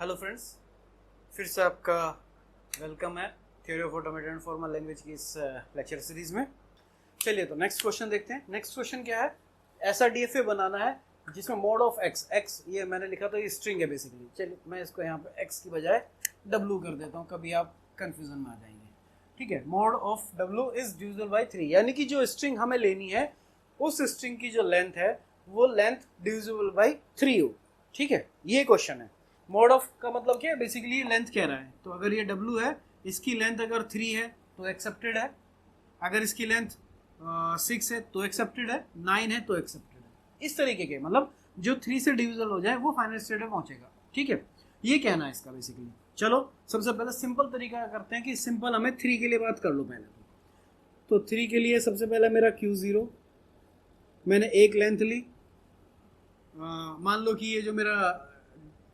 Hello friends, फिर से आपका वेलकम है theory of automated and formal language की इस लेक्चर सीरीज में। चलिए तो नेक्स्ट क्वेश्चन देखते हैं। नेक्स्ट क्वेश्चन क्या है, ऐसा डीएफए बनाना है जिसमें मोड ऑफ एक्स, एक्स ये मैंने लिखा था, ये स्ट्रिंग है बेसिकली। चलिए मैं इसको यहाँ पे एक्स की बजाय डब्लू कर देता हूँ, कभी आप कंफ्यूजन में आ जाएंगे। ठीक है, mode of W is divisible by 3, यानी कि जो स्ट्रिंग हमें लेनी है उस स्ट्रिंग की जो लेंथ है वो लेंथ डिविजिबल बाई 3 हो। ठीक है, ये क्वेश्चन है। मोड ऑफ का मतलब क्या है, बेसिकली लेंथ कह रहा है। तो अगर ये W है, इसकी लेंथ अगर 3 है तो एक्सेप्टेड है, अगर इसकी लेंथ 6 है तो एक्सेप्टेड है, 9 है तो एक्सेप्टेड है। इस तरीके के मतलब जो 3 से डिविजिबल हो जाए वो फाइनल स्टेट में पहुंचेगा। ठीक है, ये कहना है इसका बेसिकली। चलो सबसे पहले सिंपल तरीका करते हैं कि सिंपल हमें 3 के लिए बात कर लो पहले। तो 3 के लिए सबसे पहले मेरा Q0, मैंने एक लेंथ ली। मान लो कि ये जो मेरा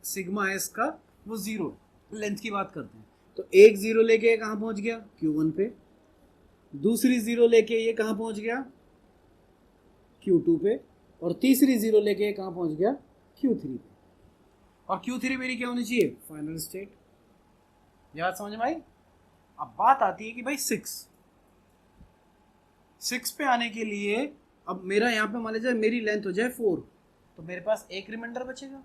सिग्मा है इसका वो 0, लेंथ की बात करते हैं। तो एक 0 लेके कहाँ पहुंच गया, Q1 पे। दूसरी 0 लेके ये कहाँ पहुंच गया, Q2 पे। और तीसरी 0 लेके कहाँ पहुंच गया, Q3 पे। और Q3 मेरी क्या होनी चाहिए, फाइनल स्टेट। याद समझ में आई। अब बात आती है कि भाई 6 पे आने के लिए अब मेरा यहाँ पे मान लीजिए मेरी लेंथ हो जाए 4, तो मेरे पास एक रिमाइंडर बचेगा।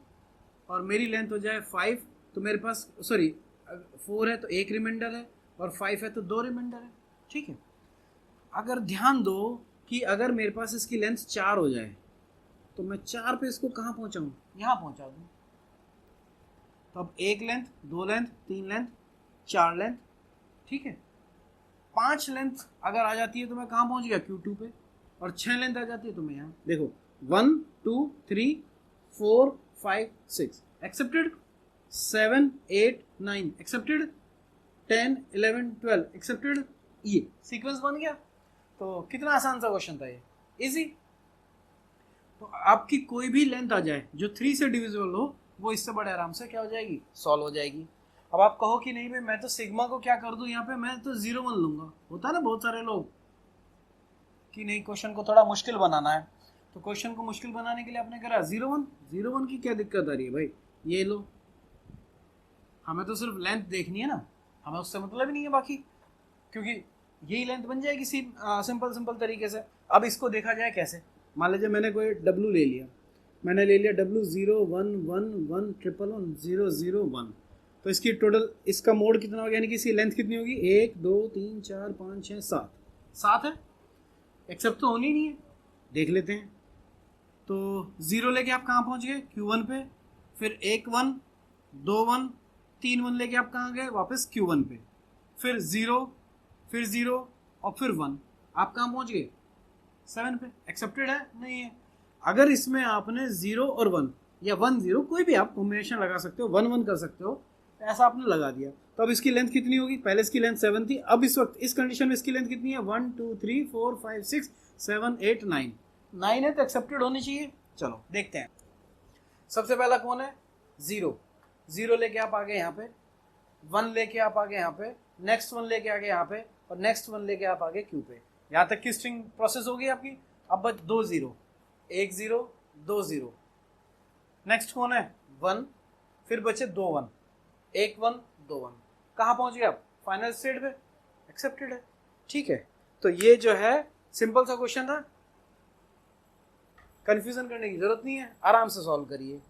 और मेरी लेंथ हो जाए 5, तो मेरे पास 4 है तो एक रिमाइंडर है, और 5 है तो 2 रिमाइंडर है। ठीक है, अगर ध्यान दो कि अगर मेरे पास इसकी लेंथ 4 हो जाए तो मैं 4 पे इसको कहाँ पहुँचाऊँ, यहाँ पहुँचा दूँ। तो अब एक लेंथ, 2 लेंथ, 3 लेंथ, 4 लेंथ। ठीक है, 5 लेंथ अगर आ जाती है तो मैं कहाँ पहुँच गया, Q2 पे। और 6 लेंथ आ जाती है तो मैं यहाँ देखो 1 2 3 4 5 6 एक्सेप्टेड, 7 8 9 एक्सेप्टेड, 10 11 12 एक्सेप्टेड। ये सीक्वेंस बन गया। तो कितना आसान सा क्वेश्चन था ये, इजी। तो आपकी कोई भी लेंथ आ जाए जो 3 से डिविजिबल हो, वो इससे बड़े आराम से क्या हो जाएगी, सॉल्व हो जाएगी। अब आप कहो कि नहीं भाई मैं तो सिग्मा को क्या कर दूं, यहाँ पे मैं तो 0 मान लूंगा। होता है ना बहुत सारे लोग कि नहीं क्वेश्चन को थोड़ा मुश्किल बनाना है, तो क्वेश्चन को मुश्किल बनाने के लिए आपने करा 0 1 की क्या दिक्कत आ रही है भाई, ये लो। हमें तो सिर्फ लेंथ देखनी है ना, हमें उससे मतलब ही नहीं है बाकी, क्योंकि यही लेंथ बन जाएगी सिंपल तरीके से। अब इसको देखा जाए कैसे, मान लीजिए मैंने कोई W ले लिया, मैंने ले लिया W 0 1 1 1 1 1 0 0 1। तो इसकी टोटल, इसका मोड कितना होगा, यानी कि इसकी लेंथ कितनी होगी, 1 2 3 4 5 6 7 7 है। एक्सेप्ट तो होनी नहीं है, देख लेते हैं। तो 0 लेके आप कहाँ पहुँच गए, Q1 पे। फिर 1 1 2 1 3 1 लेके आप कहाँ गए, वापस Q1 पे। फिर 0, फिर 0 और फिर 1, आप कहाँ पहुँच गए, 7 पे। एक्सेप्टेड है, नहीं है। अगर इसमें आपने 0 और 1 या 1 0 कोई भी आप कॉम्बिनेशन लगा सकते हो, 1 1 कर सकते हो, ऐसा आपने लगा दिया। तो अब इसकी लेंथ कितनी होगी, पहले इसकी लेंथ 7 थी, अब इस वक्त इस कंडीशन में इसकी लेंथ कितनी है, 1 2 3 4 5 6 7 8 9 9 है तो एक्सेप्टेड होनी चाहिए। चलो देखते हैं। सबसे पहला कौन है, 0 लेके आप आगे यहाँ पे, 1 लेके आप आगे यहाँ पे, नेक्स्ट 1 लेके आगे यहाँ पे, और नेक्स्ट 1 लेके आप आगे Q पे। यहाँ तक की स्ट्रिंग प्रोसेस होगी आपकी। अब बच 2 0, 1 0 2 0, नेक्स्ट कौन है 1, फिर बचे 2 1, 1 1 2 1, कहाँ पहुँच गए आप, फाइनल स्टेट पे। एक्सेप्टेड है। ठीक है, तो ये जो है सिंपल सा क्वेश्चन था, कंफ्यूजन करने की जरूरत नहीं है, आराम से सॉल्व करिए।